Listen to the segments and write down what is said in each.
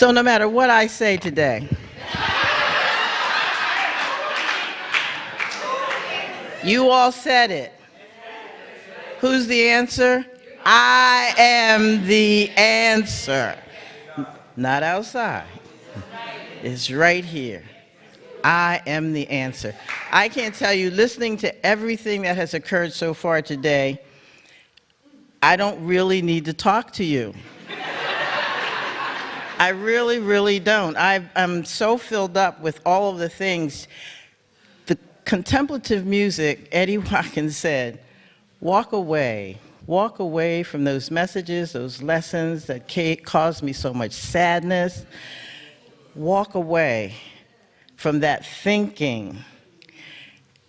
So no matter what I say today, you all said it. Who's the answer? I am the answer. Not outside. It's right here. I am the answer. I can't tell you, listening to everything that has occurred so far today, I don't really need to talk to you. I really, really don't. I'm so filled up with all of the things. The contemplative music, Eddie Watkins said, walk away from those messages, those lessons that caused me so much sadness. Walk away from that thinking.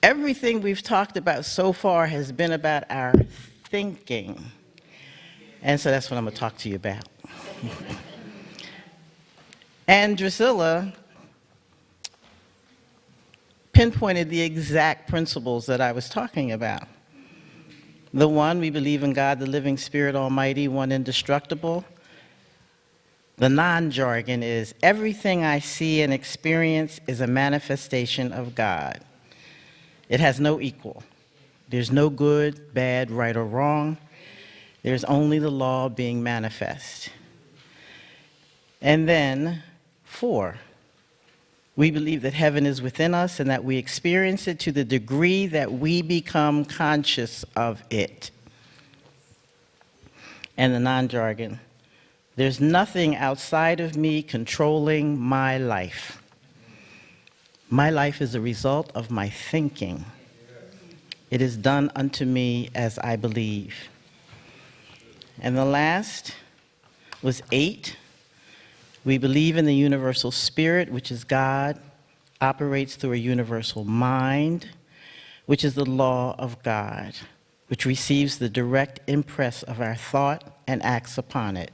Everything we've talked about so far has been about our thinking. And so that's what I'm going to talk to you about. And Drusilla pinpointed the exact principles that I was talking about. The one, we believe in God, the living Spirit Almighty, one indestructible. The non-jargon is, everything I see and experience is a manifestation of God. It has no equal. There's no good, bad, right, or wrong. There's only the law being manifest. And then, 4, we believe that heaven is within us and that we experience it to the degree that we become conscious of it. And the non-jargon, there's nothing outside of me controlling my life. My life is a result of my thinking. It is done unto me as I believe. And the last was 8. We believe in the universal spirit, which is God, operates through a universal mind, which is the law of God, which receives the direct impress of our thought and acts upon it.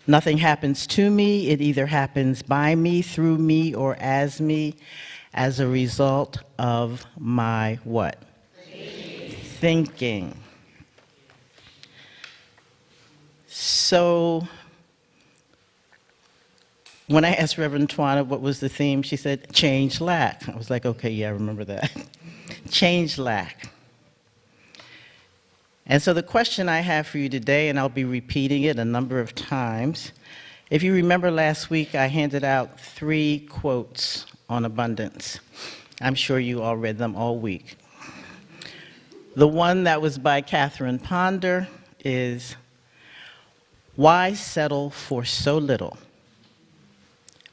Nothing happens to me, it either happens by me, through me, or as me, as a result of my what? Thinking. So, when I asked Reverend Twana what was the theme, she said, change lack. I was like, okay, yeah, I remember that. Change lack. And so the question I have for you today, and I'll be repeating it a number of times, if you remember last week, I handed out 3 quotes on abundance. I'm sure you all read them all week. The one that was by Catherime Ponder is, why settle for so little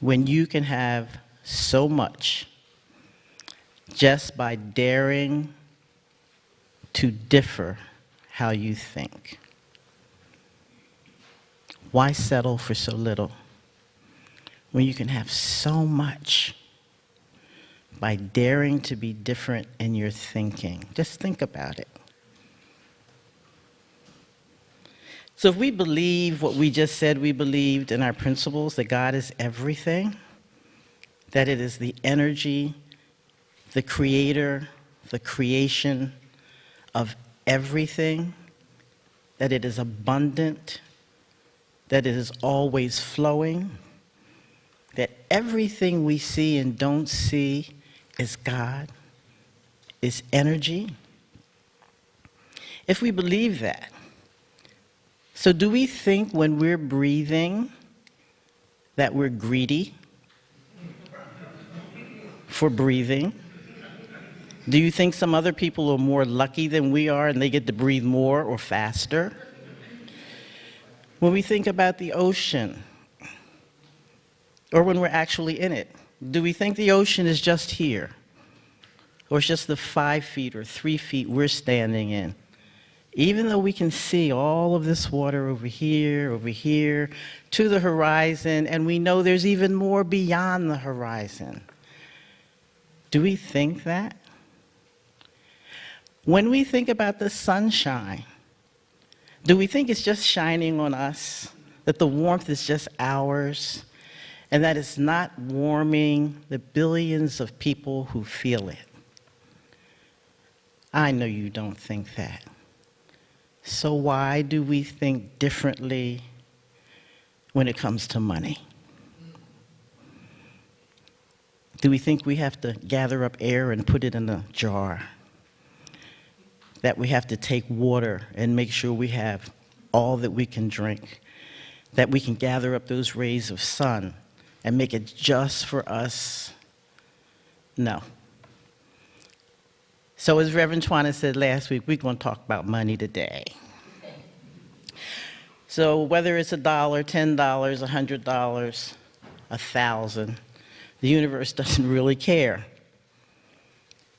when you can have so much just by daring to differ how you think? Why settle for so little when you can have so much by daring to be different in your thinking? Just think about it. So if we believe what we just said we believed in our principles, that God is everything, that it is the energy, the creator, the creation of everything, that it is abundant, that it is always flowing, that everything we see and don't see is God, is energy. If we believe that, so do we think when we're breathing that we're greedy for breathing? Do you think some other people are more lucky than we are and they get to breathe more or faster? When we think about the ocean, or when we're actually in it, do we think the ocean is just here? Or it's just the 5 feet or 3 feet we're standing in? Even though we can see all of this water over here, to the horizon, and we know there's even more beyond the horizon. Do we think that? When we think about the sunshine, do we think it's just shining on us, that the warmth is just ours, and that it's not warming the billions of people who feel it? I know you don't think that. So why do we think differently when it comes to money? Do we think we have to gather up air and put it in a jar? That we have to take water and make sure we have all that we can drink? That we can gather up those rays of sun and make it just for us? No. So as Reverend Twana said last week, we're going to talk about money today. So whether it's $1, $10, $100, 1,000, the universe doesn't really care.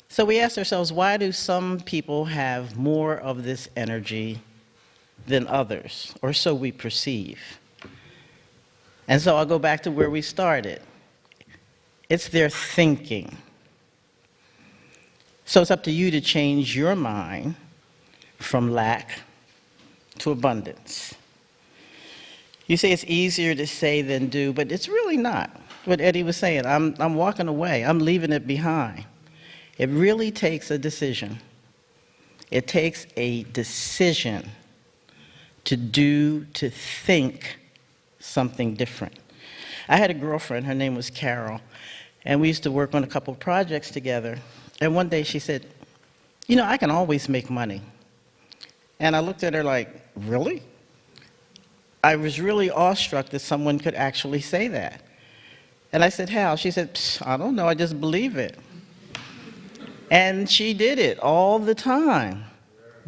So we ask ourselves, why do some people have more of this energy than others, or so we perceive? And so I'll go back to where we started. It's their thinking. So it's up to you to change your mind from lack to abundance. You say it's easier to say than do, but it's really not. What Eddie was saying, I'm walking away. I'm leaving it behind. It really takes a decision. It takes a decision to do, to think something different. I had a girlfriend, her name was Carol, and we used to work on a couple of projects together. And one day she said, you know, I can always make money. And I looked at her like, really? I was really awestruck that someone could actually say that. And I said, how? She said, I don't know, I just believe it. And she did it all the time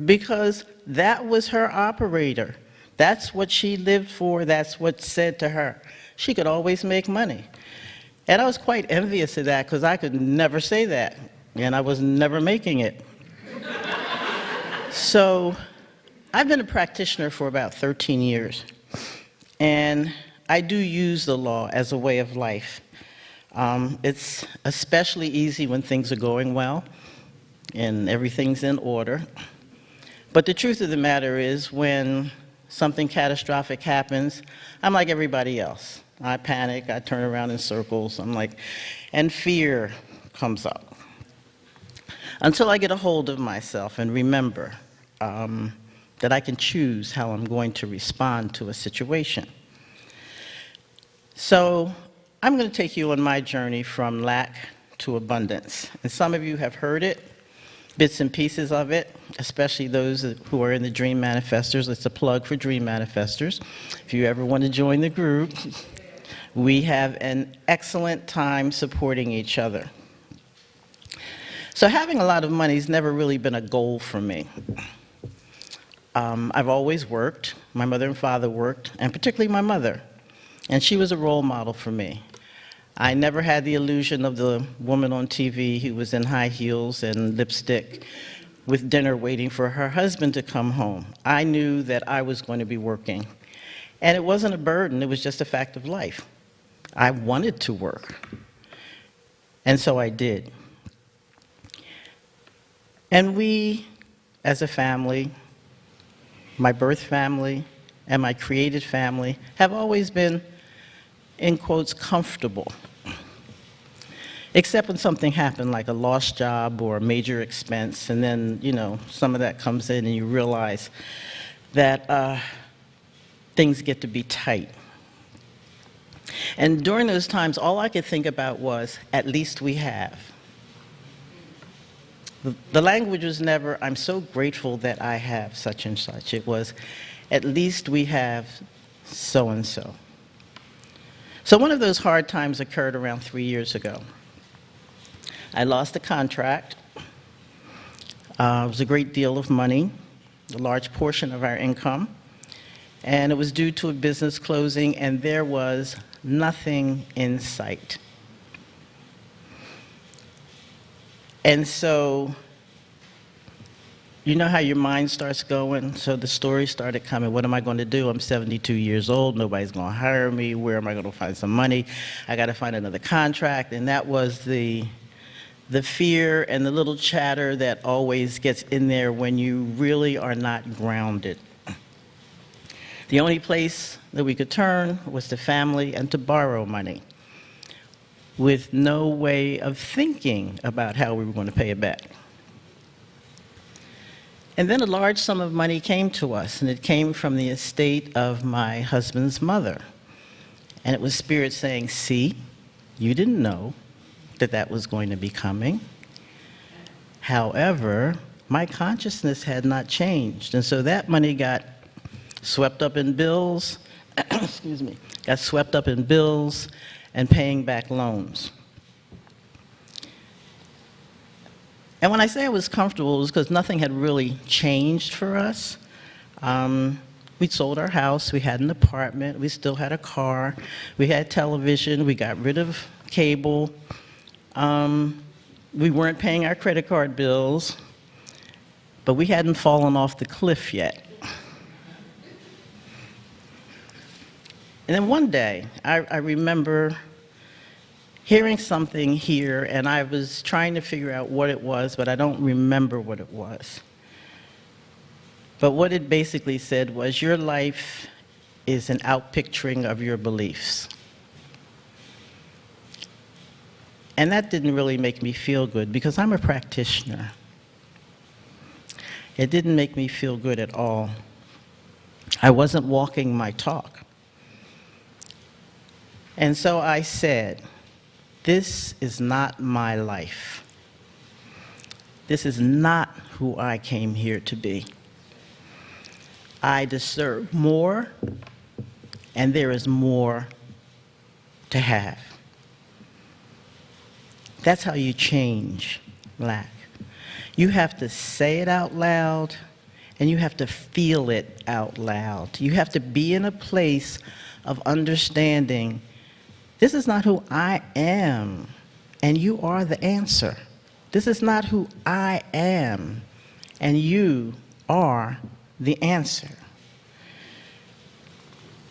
because that was her operator. That's what she lived for. That's what said to her. She could always make money. And I was quite envious of that because I could never say that, and I was never making it. So I've been a practitioner for about 13 years, and I do use the law as a way of life. It's especially easy when things are going well and everything's in order. But the truth of the matter is when something catastrophic happens, I'm like everybody else. I panic, I turn around in circles, and fear comes up. Until I get a hold of myself and remember that I can choose how I'm going to respond to a situation. So I'm going to take you on my journey from lack to abundance. And some of you have heard it, bits and pieces of it, especially those who are in the Dream Manifestors. It's a plug for Dream Manifestors. If you ever want to join the group, we have an excellent time supporting each other. So having a lot of money has never really been a goal for me. I've always worked. My mother and father worked, and particularly my mother. And she was a role model for me. I never had the illusion of the woman on TV who was in high heels and lipstick with dinner waiting for her husband to come home. I knew that I was going to be working. And it wasn't a burden, it was just a fact of life. I wanted to work. And so I did. And we, as a family, my birth family and my created family, have always been, in quotes, comfortable. Except when something happened, like a lost job or a major expense, and then, some of that comes in and you realize that things get to be tight. And during those times, all I could think about was, at least we have. The language was never, I'm so grateful that I have such and such. It was, at least we have so-and-so. So one of those hard times occurred around 3 years ago. I lost a contract. It was a great deal of money, a large portion of our income. And it was due to a business closing, and there was nothing in sight. And so, you know how your mind starts going? So the story started coming. What am I going to do? I'm 72 years old. Nobody's going to hire me. Where am I going to find some money? I got to find another contract. And that was the fear and the little chatter that always gets in there when you really are not grounded. The only place that we could turn was to family and to borrow money, with no way of thinking about how we were going to pay it back. And then a large sum of money came to us, and it came from the estate of my husband's mother. And it was Spirit saying, see, you didn't know, that that was going to be coming. However, my consciousness had not changed, and so that money got swept up in bills, excuse me, got swept up in bills and paying back loans. And when I say I was comfortable, it was because nothing had really changed for us. We sold our house, we had an apartment, we still had a car, we had television, we got rid of cable, we weren't paying our credit card bills, but we hadn't fallen off the cliff yet. And then one day, I remember hearing something here, and I was trying to figure out what it was, but I don't remember what it was. But what it basically said was, your life is an outpicturing of your beliefs. And that didn't really make me feel good, because I'm a practitioner. It didn't make me feel good at all. I wasn't walking my talk. And so I said, this is not my life. This is not who I came here to be. I deserve more, and there is more to have. That's how you change lack. You have to say it out loud, and you have to feel it out loud. You have to be in a place of understanding, this is not who I am, and you are the answer. This is not who I am, and you are the answer.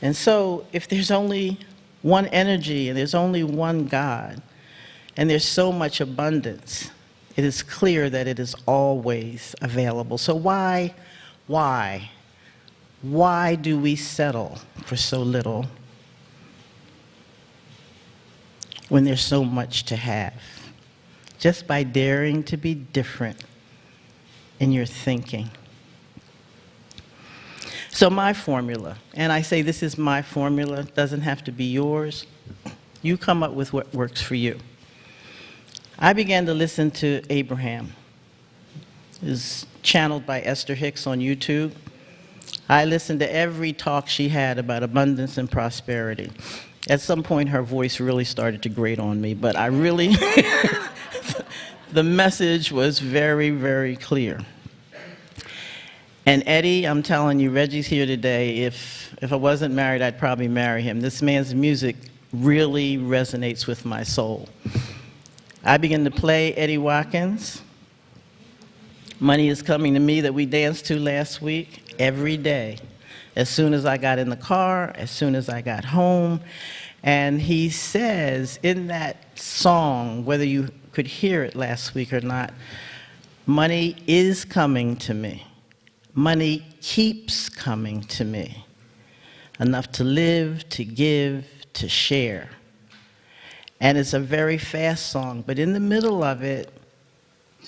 And so, if there's only one energy, and there's only one God, and there's so much abundance, it is clear that it is always available. So why do we settle for so little when there's so much to have? Just by daring to be different in your thinking. So my formula, and I say this is my formula, it doesn't have to be yours. You come up with what works for you. I began to listen to Abraham. It was channeled by Esther Hicks on YouTube. I listened to every talk she had about abundance and prosperity. At some point, her voice really started to grate on me, but I really, the message was very, very clear. And Eddie, I'm telling you, Reggie's here today. If I wasn't married, I'd probably marry him. This man's music really resonates with my soul. I began to play Eddie Watkins' Money Is Coming to Me that we danced to last week every day. As soon as I got in the car, as soon as I got home. And he says in that song, whether you could hear it last week or not, money is coming to me. Money keeps coming to me. Enough to live, to give, to share. And it's a very fast song, but in the middle of it,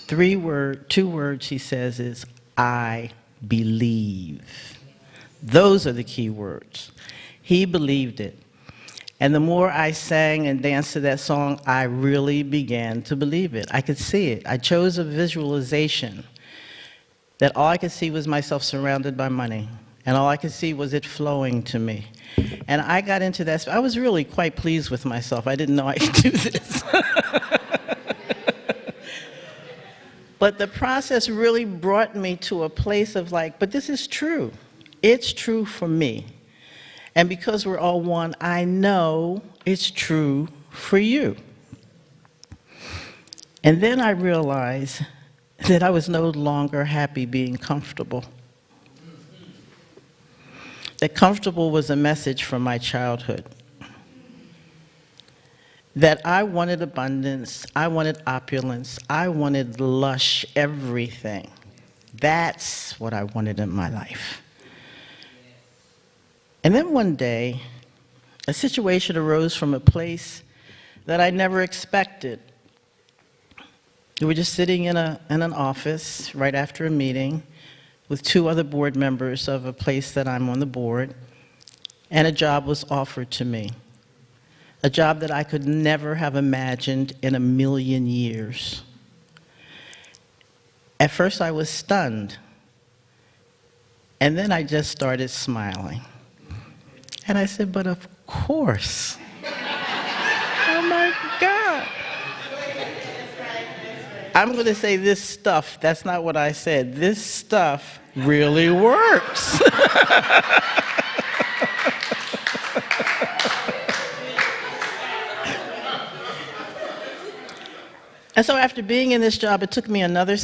two words he says is, I believe. Those are the key words. He believed it. And the more I sang and danced to that song, I really began to believe it. I could see it. I chose a visualization that all I could see was myself surrounded by money, and all I could see was it flowing to me. And I got into that. I was really quite pleased with myself. I didn't know I could do this. But the process really brought me to a place of like, but this is true. It's true for me. And because we're all one, I know it's true for you. And then I realized that I was no longer happy being comfortable. That comfortable was a message from my childhood. That I wanted abundance, I wanted opulence, I wanted lush everything. That's what I wanted in my life. And then one day, a situation arose from a place that I never expected. We were just sitting in an office right after a meeting with two other board members of a place that I'm on the board, and a job was offered to me. a job that I could never have imagined in a million years. At first, I was stunned, and then I just started smiling. And I said, but of course. Oh my God. I'm going to say this stuff. That's not what I said. This stuff really works. And so after being in this job, it took me another